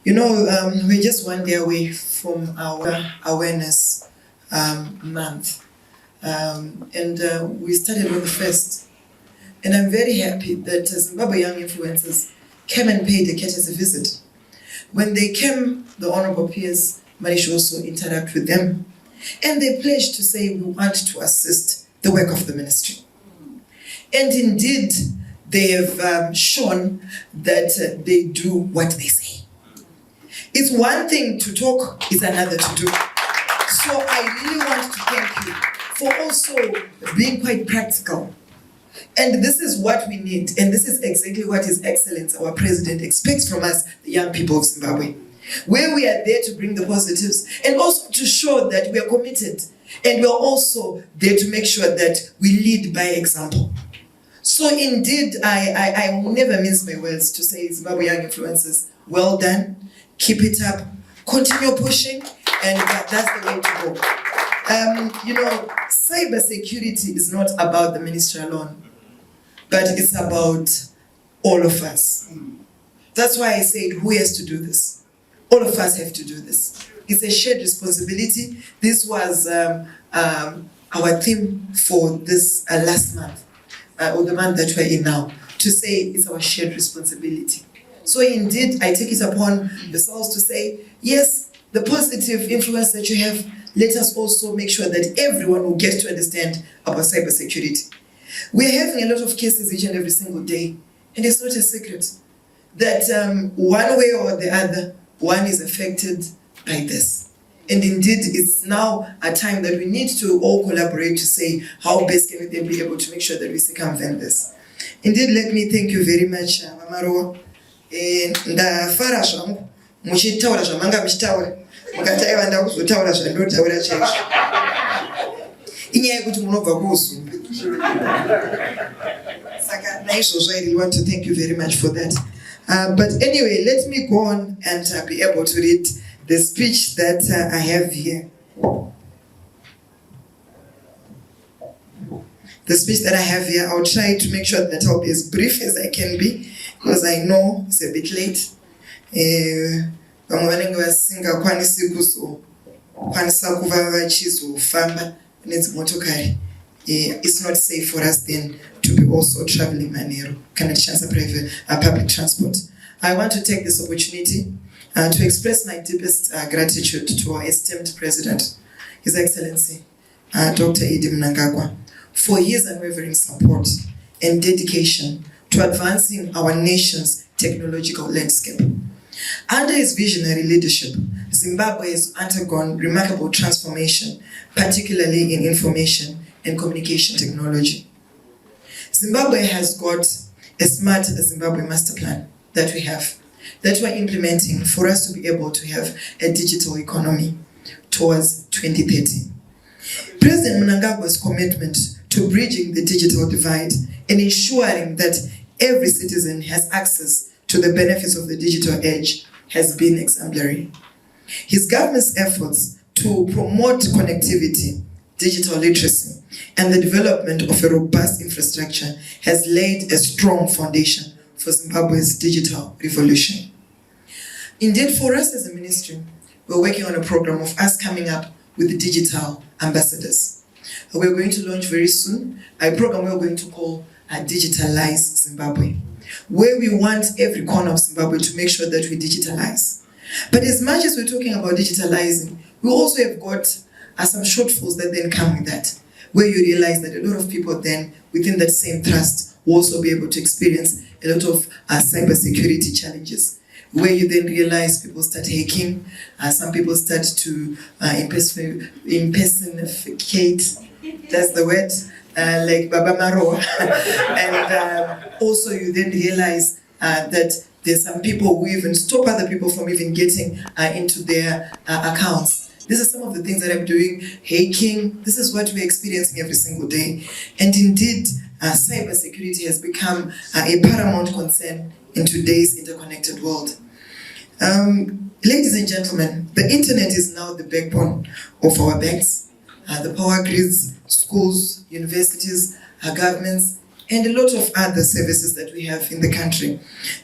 We're just one day away from our awareness month. We started on the 1st. And I'm very happy that Zimbabwe Young Influencers came and paid a courtesy visit. When they came, the Honorable PS managed to also interact with them. And they pledged to say we want to assist the work of the ministry. And indeed, they have shown that they do what they say. It's one thing to talk, it's another to do. So I really want to thank you for also being quite practical. And this is what we need, and this is exactly what His Excellency, our President, expects from us, the young people of Zimbabwe. Where we are there to bring the positives and also to show that we are committed, and we are also there to make sure that we lead by example. So indeed, I will never mince my words to say, Zimbabwe Young Influencers, well done, keep it up, continue pushing, and that's the way to go. Cyber security is not about the ministry alone, but it's about all of us. That's why I said, who has to do this? All of us have to do this. It's a shared responsibility. This was our theme for this last month, or the month that we're in now, to say it's our shared responsibility. So indeed, I take it upon yourselves to say, yes, the positive influence that you have, let us also make sure that everyone will get to understand about cybersecurity. We're having a lot of cases each and every single day, and it's not a secret that one way or the other, one is affected by this. And indeed, it's now a time that we need to all collaborate to say how best can we then be able to make sure that we circumvent this. Indeed, let me thank you very much, Mamaro. Ndafara zvangu muchitaura zvamanga muchitaura mukataiva ndakuzotaura zvandotaura chaizvo inyaya yekuti munobva kuuzumbi saka naizvozvo I really want to thank you very much for that. But anyway, let me go on and be able to read the speech that I have here. The speech that I have here, I'll try to make sure that I'll be as brief as I can be, because I know it's a bit late. It's not safe for us then to be also traveling manero, public transport. I want to take this opportunity to express my deepest gratitude to our esteemed President, His Excellency, Dr. Edi Mnangagwa, for his unwavering support and dedication to advancing our nation's technological landscape. Under his visionary leadership, Zimbabwe has undergone remarkable transformation, particularly in information and communication technology. Zimbabwe has got a smart Zimbabwe master plan that we're implementing for us to be able to have a digital economy towards 2030. President Mnangagwa's commitment to bridging the digital divide and ensuring that every citizen has access to the benefits of the digital age has been exemplary. His government's efforts to promote connectivity, digital literacy, and the development of a robust infrastructure has laid a strong foundation for Zimbabwe's digital revolution. Indeed, for us as a ministry, we're working on a program of us coming up with the digital ambassadors. We're going to launch very soon a program we're going to call Digitalize Zimbabwe, where we want every corner of Zimbabwe to make sure that we digitalize. But as much as we're talking about digitalizing, we also have got some shortfalls that then come with that, where you realize that a lot of people then within that same trust will also be able to experience a lot of cybersecurity challenges, where you then realize people start hacking, some people start to impersonate, that's the word, like Baba Maro. And also you then realize that there's some people who even stop other people from even getting into their accounts. These are some of the things that I'm doing, hacking. This is what we're experiencing every single day. And indeed, cybersecurity has become a paramount concern in today's interconnected world. Ladies and gentlemen, the internet is now the backbone of our banks, the power grids, schools, universities, governments, and a lot of other services that we have in the country.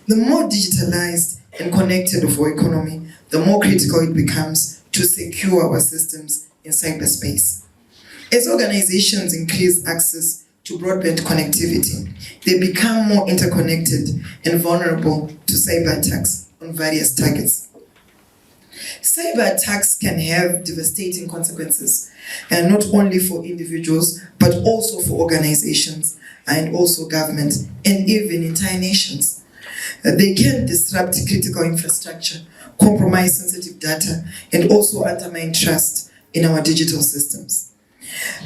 The more digitalized and connected of our economy, the more critical it becomes to secure our systems in cyberspace. As organizations increase access to broadband connectivity, they become more interconnected and vulnerable to cyber attacks on various targets. Cyber attacks can have devastating consequences, and not only for individuals, but also for organizations and also government and even entire nations. They can disrupt critical infrastructure, compromise sensitive data, and also undermine trust in our digital systems.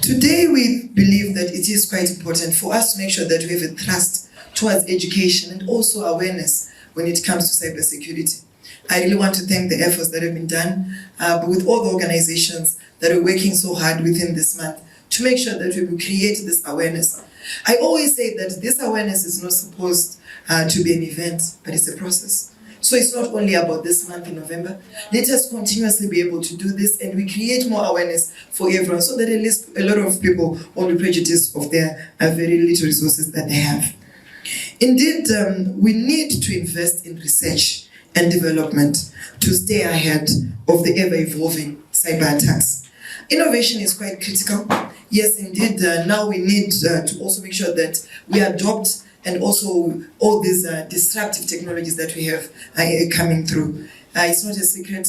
Today, we believe that it is quite important for us to make sure that we have a thrust towards education and also awareness when it comes to cybersecurity. I really want to thank the efforts that have been done with all the organizations that are working so hard within this month to make sure that we will create this awareness. I always say that this awareness is not supposed to be an event, but it's a process. So it's not only about this month in November. Let us continuously be able to do this, and we create more awareness for everyone so that at least a lot of people won't be prejudiced of their very little resources that they have. Indeed, we need to invest in research and development to stay ahead of the ever-evolving cyber attacks. Innovation is quite critical. Yes, indeed, now we need to also make sure that we adopt and also all these disruptive technologies that we have coming through. It's not a secret.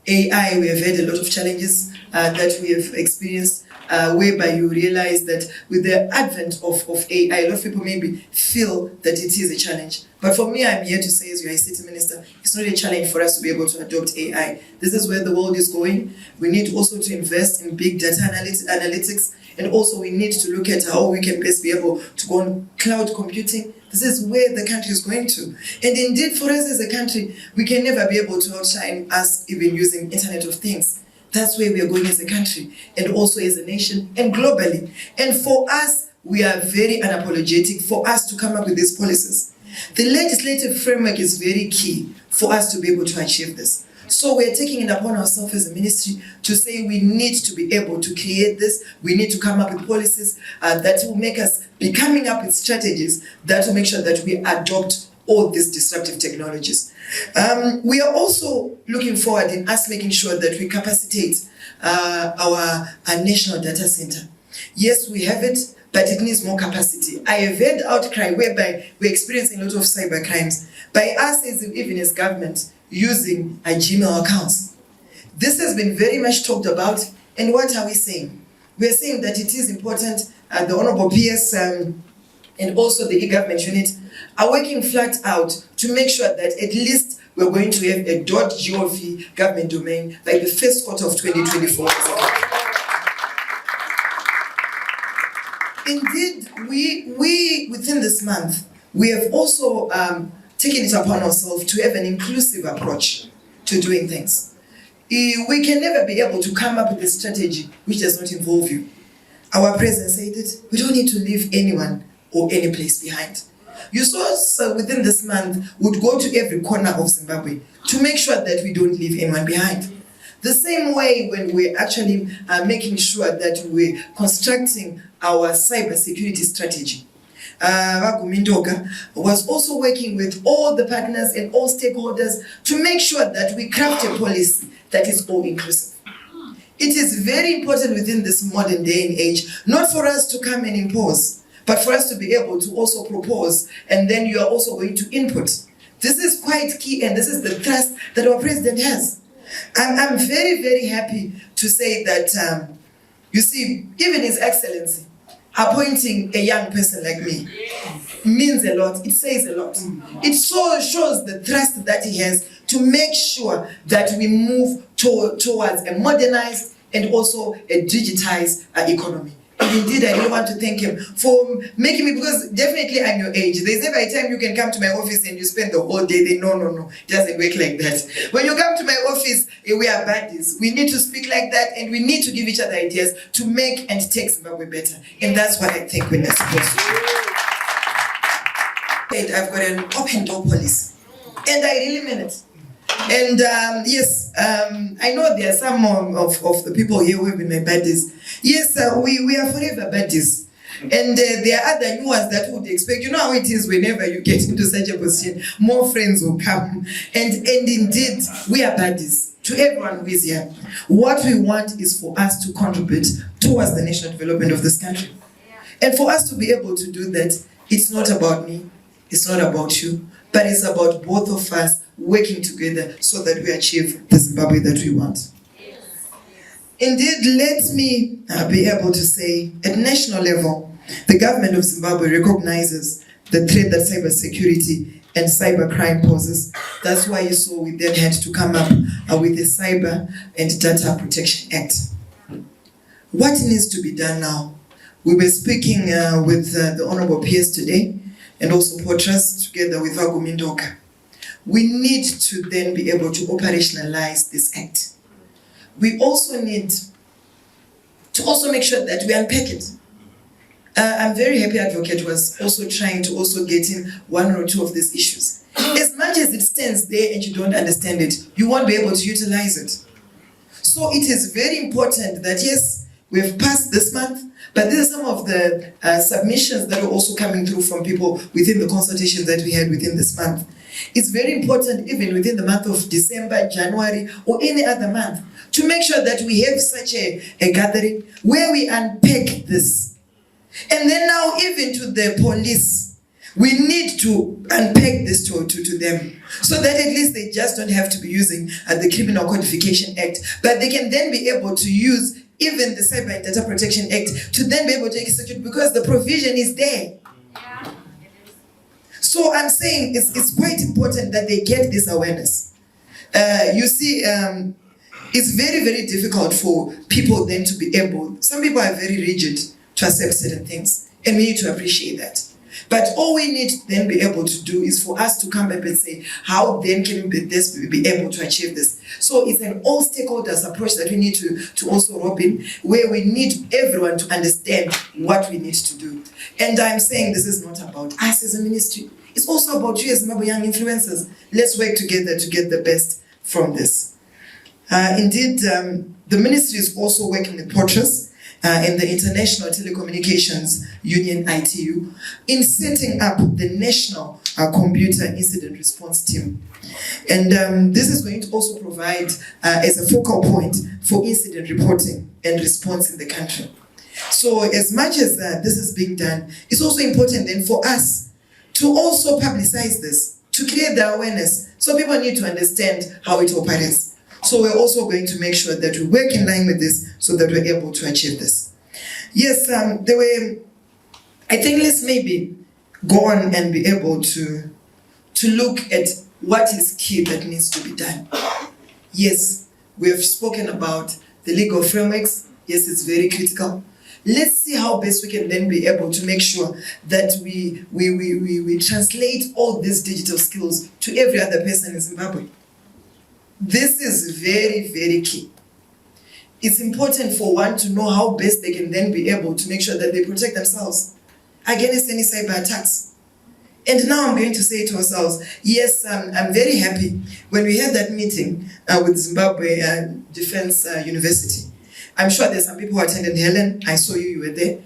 AI, we have had a lot of challenges that we have experienced, whereby you realize that with the advent of AI, a lot of people maybe feel that it is a challenge. But for me, I'm here to say, as your ICT Minister, it's not a challenge for us to be able to adopt AI. This is where the world is going. We need also to invest in big data analytics, and also we need to look at how we can best be able to go on cloud computing. This is where the country is going to. And indeed, for us as a country, we can never be able to outshine us even using Internet of Things. That's where we are going as a country, and also as a nation, and globally. And for us, we are very unapologetic for us to come up with these policies. The legislative framework is very key for us to be able to achieve this. So we're taking it upon ourselves as a ministry to say we need to be able to create this. We need to come up with policies that will make us be coming up with strategies that will make sure that we adopt all these disruptive technologies. We are also looking forward in us making sure that we capacitate our national data center. Yes, we have it, but it needs more capacity. I have heard outcry whereby we're experiencing a lot of cyber crimes by us even as government using Gmail accounts. This has been very much talked about, and what are we saying? We're saying that it is important, the Honorable PS and also the e-government unit are working flat out to make sure that at least we're going to have a .gov government domain by the first quarter of 2024. Indeed, we within this month, we have also taken it upon ourselves to have an inclusive approach to doing things. We can never be able to come up with a strategy which does not involve you. Our president said it, we don't need to leave anyone or any place behind. You saw us within this month would go to every corner of Zimbabwe to make sure that we don't leave anyone behind. The same way when we're actually making sure that we're constructing our cybersecurity strategy. Vagumindoka was also working with all the partners and all stakeholders to make sure that we craft a policy that is all-inclusive. It is very important within this modern day and age, not for us to come and impose, but for us to be able to also propose, and then you are also going to input. This is quite key, and this is the thrust that our president has. I'm very, very happy to say that, you see, even His Excellency appointing a young person like me means a lot. It says a lot. It so shows the thrust that he has to make sure that we move towards a modernized and also a digitized economy. And indeed, I really want to thank him for making me, because definitely I'm your age. There's never a time you can come to my office and you spend the whole day there. No. It doesn't work like that. When you come to my office, we are buddies. We need to speak like that, and we need to give each other ideas to make and take Zimbabwe better. And that's what I think we're supposed to do. I've got an open door policy, and I really mean it. And yes, I know there are some of the people here who have been my buddies. Yes, we are forever buddies. And there are other new ones that would expect, you know how it is whenever you get into such a position, more friends will come. And indeed, we are buddies to everyone who is here. What we want is for us to contribute towards the national development of this country. And for us to be able to do that, it's not about me, it's not about you, but it's about both of us working together so that we achieve the Zimbabwe that we want. Indeed, let me be able to say, at national level, the government of Zimbabwe recognizes the threat that cybersecurity and cybercrime poses. That's why you saw we then had to come up with the Cyber and Data Protection Act. What needs to be done now? We were speaking with the Honorable PS today, and also Portras, together with Vagumindoka. We need to then be able to operationalize this act. We also need to also make sure that we unpack it. I'm very happy Advocate was also trying to also get in one or two of these issues. As much as it stands there and you don't understand it, you won't be able to utilize it. So it is very important that yes, we have passed this month, but these are some of the submissions that are also coming through from people within the consultations that we had within this month. It's very important even within the month of December, January, or any other month, to make sure that we have such a gathering where we unpack this. And then now even to the police, we need to unpack this to them, so that at least they just don't have to be using the Criminal Codification Act, but they can then be able to use even the Cyber and Data Protection Act to then be able to execute, because the provision is there. Yeah. So I'm saying it's quite important that they get this awareness. You see, it's very, very difficult for people then to be able, some people are very rigid to accept certain things, and we need to appreciate that. But all we need to then be able to do is for us to come up and say, how then can we be able to achieve this? So it's an all stakeholders approach that we need to also rope in, where we need everyone to understand what we need to do. And I'm saying this is not about us as a ministry. It's also about you as Zimbabwe young influencers. Let's work together to get the best from this. Indeed, the ministry is also working with Portras and the International Telecommunications Union, ITU, in setting up the National Computer Incident Response Team. And this is going to also provide as a focal point for incident reporting and response in the country. So as much as this is being done, it's also important then for us to also publicize this, to create the awareness, so people need to understand how it operates. So we're also going to make sure that we work in line with this so that we're able to achieve this. Yes, there were, I think let's maybe go on and be able to look at what is key that needs to be done. Yes, we have spoken about the legal frameworks. Yes, it's very critical. Let's see how best we can then be able to make sure that we translate all these digital skills to every other person in Zimbabwe. This is very, very key. It's important for one to know how best they can then be able to make sure that they protect themselves against any cyber attacks. And now I'm going to say to ourselves, yes, I'm very happy when we had that meeting with Zimbabwe Defense University. I'm sure there's some people who attended. Helen, I saw you were there.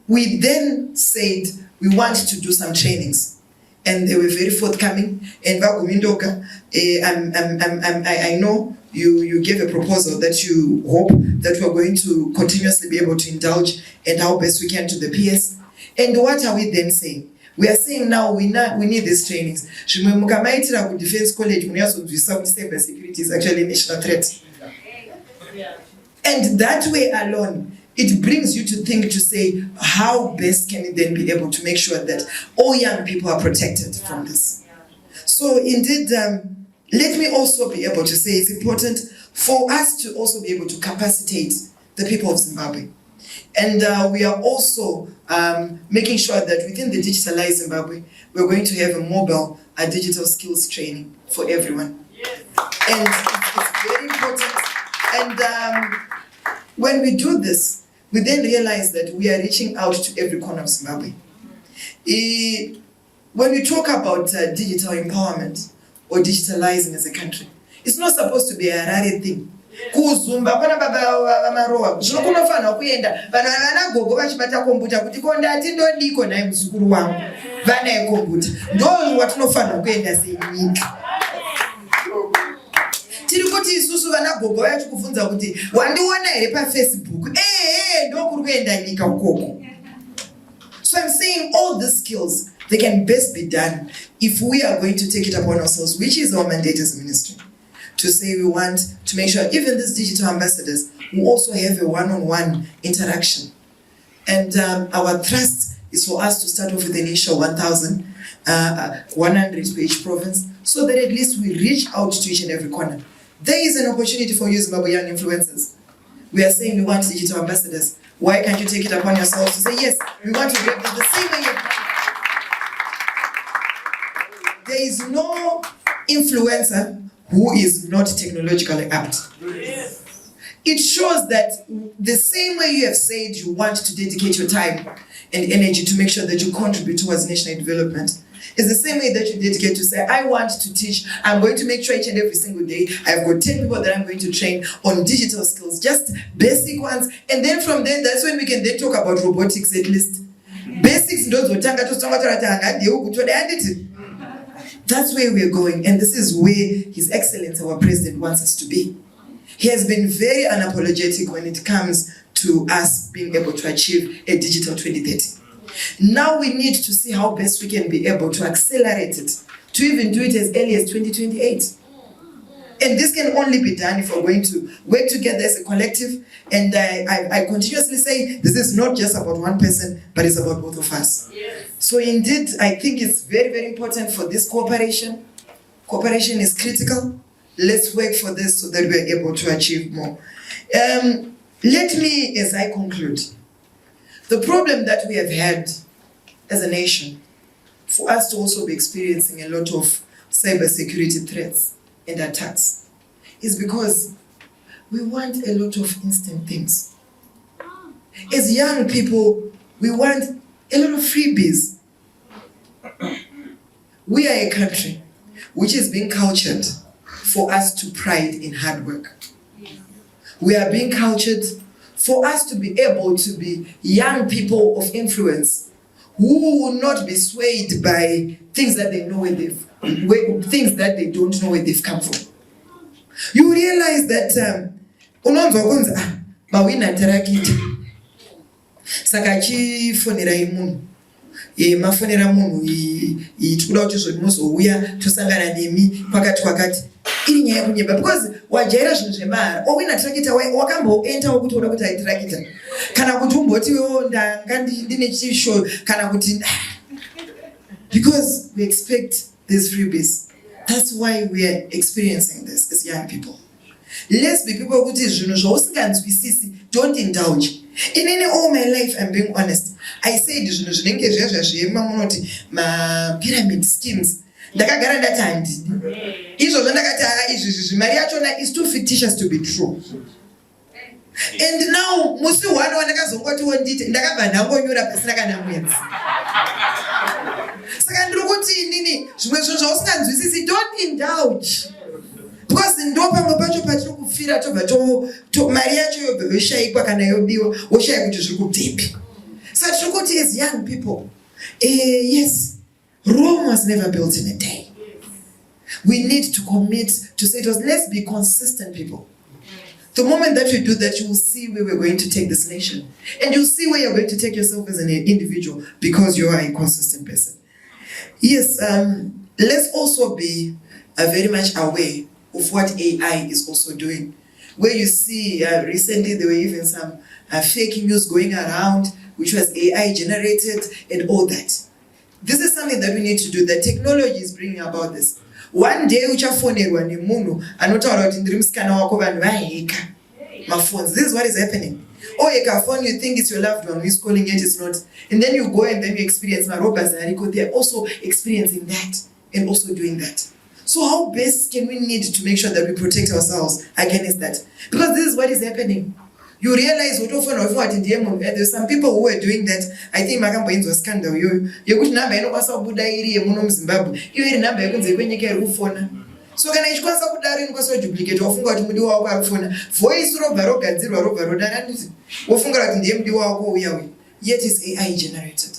We then said we want to do some trainings. And they were very forthcoming. And Vagumindoka, I know you gave a proposal that you hope that we're going to continuously be able to indulge and how best we can to the PS. And what are we then saying? We are saying now we need these trainings. Defense College, cyber security is actually a national threat. And that way alone, it brings you to think, to say, how best can it then be able to make sure that all young people are protected from this? So indeed, let me also be able to say it's important for us to also be able to capacitate the people of Zimbabwe. And we are also making sure that within the digitalized Zimbabwe, we're going to have a mobile digital skills training for everyone. And it's very important. And when we do this, we then realize that we are reaching out to every corner of Zimbabwe. When we talk about digital empowerment or digitalizing as a country, it's not supposed to be a Harare thing. kuzumba pana baba vamarowa zvinokunofanira kuenda vanhu vana gogo vachibata kombuta kuti kondati ndodiko naye muzukuru wangu vanaye kombuta ndo watinofanira kuenda senyika. Tiri kuti isusu vana gogo vacho kuvunza kuti wandiona here paFacebook ndokuri kuenda nyika ukoko. So I'm saying all the skills, they can best be done if we are going to take it upon ourselves, which is our mandate as a ministry, to say we want to make sure even these digital ambassadors will also have a one-on-one interaction. And our thrust is for us to start off with the initial 1,100 for each province, so that at least we reach out to each and every corner. There is an opportunity for you Zimbabwe young influencers. We are saying we want digital ambassadors. Why can't you take it upon yourselves to say, yes, we want to get the same way. There is no influencer who is not technologically apt. It shows that the same way you have said you want to dedicate your time and energy to make sure that you contribute towards national development, is the same way that you dedicate to say, I want to teach, I'm going to make sure each and every single day, I've got 10 people that I'm going to train on digital skills, just basic ones. And then from there, that's when we can then talk about robotics at least. Basics, that's where we're going. And this is where His Excellency, our President, wants us to be. He has been very unapologetic when it comes to us being able to achieve a digital 2030. Now we need to see how best we can be able to accelerate it, to even do it as early as 2028. And this can only be done if we're going to work together as a collective. And I continuously say, this is not just about one person, but it's about both of us. Yes. So indeed, I think it's very, very important for this cooperation. Cooperation is critical. Let's work for this so that we're able to achieve more. Let me, as I conclude, the problem that we have had as a nation, for us to also be experiencing a lot of cybersecurity threats and attacks, is because we want a lot of instant things. As young people, we want a lot of freebies. We are a country which is being cultured for us to pride in hard work. We are being cultured for us to be able to be young people of influence who will not be swayed by things that they know things that they don't know where they've come from. You realize that mawina tarakita saka achifonera imunhu mafonera munhu tikuda kuti zvimuzouya tosangana nemi pakati kwakati iri nyaya kunyeba because wajaira zvinhu zvemahara owina tarakita wakamboendawo kuti uda kuti aitarakita kana kuti umbotiwo ndanga ndine chisho kana kuti because we expect these freebies. That's why we are experiencing this as young people. Let's be people who don't indulge. In all my life, I'm being honest. I said my pyramid schemes. It's too fictitious to be true. And now, most of one don't indulge. Because in Dopa Mabacho Patro Fira to Mariacho Shaikwa and Ayobio or Shai to deep. Such Shukuti is young people. Yes, Rome was never built in a day. We need to commit to say to us, let's be consistent people. The moment that we do that, you will see where we're going to take this nation. And you'll see where you're going to take yourself as an individual because you are a consistent person. Yes, let's also be very much aware of what AI is also doing. Where you see recently there were even some fake news going around, which was AI generated and all that. This is something that we need to do. The technology is bringing about this. One day uchafonerwa nemunhu anotaura kuti ndiri musikana wako vanhu vaheka maphones. This is what is happening. Or a phone, you think it's your loved one who is calling it, it's not. And then you go and then you experience marobas and they're also experiencing that and also doing that. So how best can we need to make sure that we protect ourselves against that? Because this is what is happening. You realize there's some people who are doing that. I think Makambo was scandal. You could number Zimbabwe. You number So kana ichikwanisa kudaro inkwanisa duplicate wafunga kuti mudiwa wako arifona voice robva rogadzirwa robva rodara nditi wofunga kuti ndiye mudiwa wako uya yet is AI generated.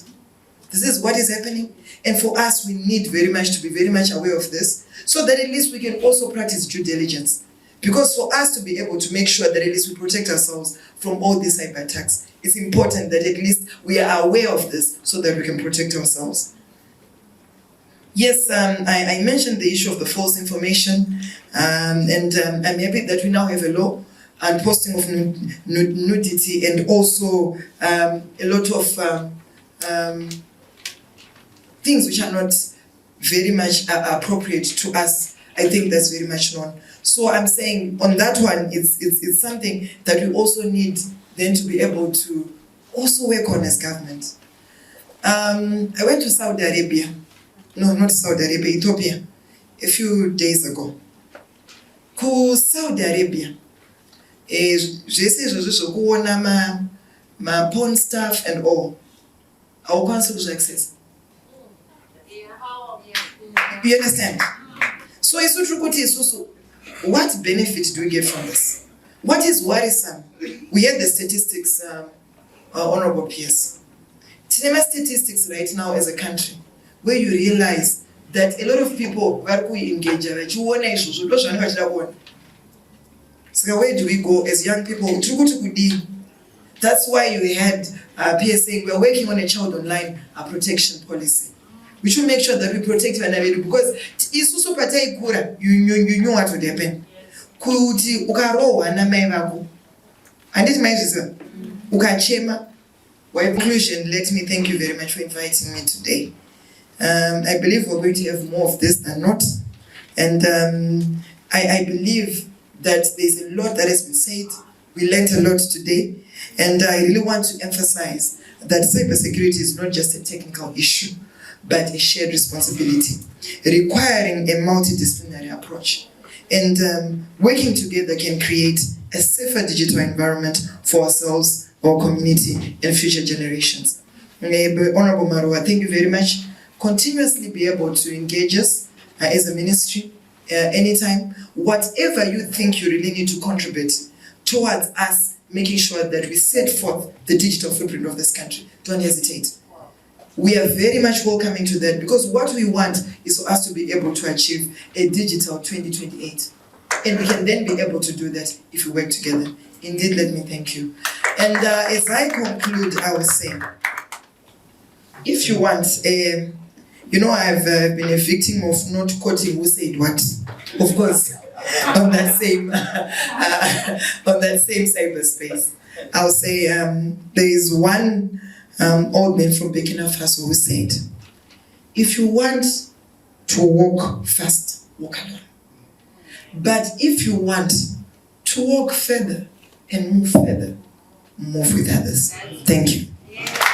This is what is happening, and for us we need very much to be very much aware of this so that at least we can also practice due diligence, because for us to be able to make sure that at least we protect ourselves from all these cyber attacks, it's important that at least we are aware of this so that we can protect ourselves. Yes, I mentioned the issue of the false information, and I'm happy that we now have a law on posting of nudity, and also a lot of things which are not very much appropriate to us. I think that's very much known. So I'm saying on that one, it's something that we also need then to be able to also work on as government. I went to Saudi Arabia. No, not Saudi Arabia, Ethiopia, a few days ago. Ku Saudi Arabia, zvese izvozvo zvokuona ma porn stuff and all, haukwanisi kuzviaccess. You understand? So isu tiri kuti isusu, what benefit do we get from this? What is worrisome? We had the statistics, Honorable PS. Tinema statistics right now as a country, where you realize that a lot of people vari kuengage vachiona izvozvo ndo zvavanenge vachida kuona. Saka where do we go as young people? Tiri kuti kudii? That's why you had PS saying we are working on a child online protection policy, which will make sure that we protect vana vedu, because isusu pataikura you know what would happen. Kuti ukarohwa namai vako, handiti maizviziva, ukachema. Well, conclusion, let me thank you very much for inviting me today. I believe we're going to have more of this than not. And I believe that there's a lot that has been said. We learned a lot today. And I really want to emphasize that cybersecurity is not just a technical issue, but a shared responsibility, requiring a multidisciplinary approach. And working together can create a safer digital environment for ourselves, our community, and future generations. Honorable Marwa, thank you very much. Continuously be able to engage us as a ministry anytime. Whatever you think you really need to contribute towards us making sure that we set forth the digital footprint of this country, don't hesitate. We are very much welcoming to that, because what we want is for us to be able to achieve a digital 2028. And we can then be able to do that if we work together. Indeed, let me thank you. And as I conclude, I will say, if you want, I've been a victim of not quoting who said what. Of course, on that same cyberspace, I'll say there is one old man from Burkina Faso who said, if you want to walk fast, walk alone. But if you want to walk further and move further, move with others. Thank you.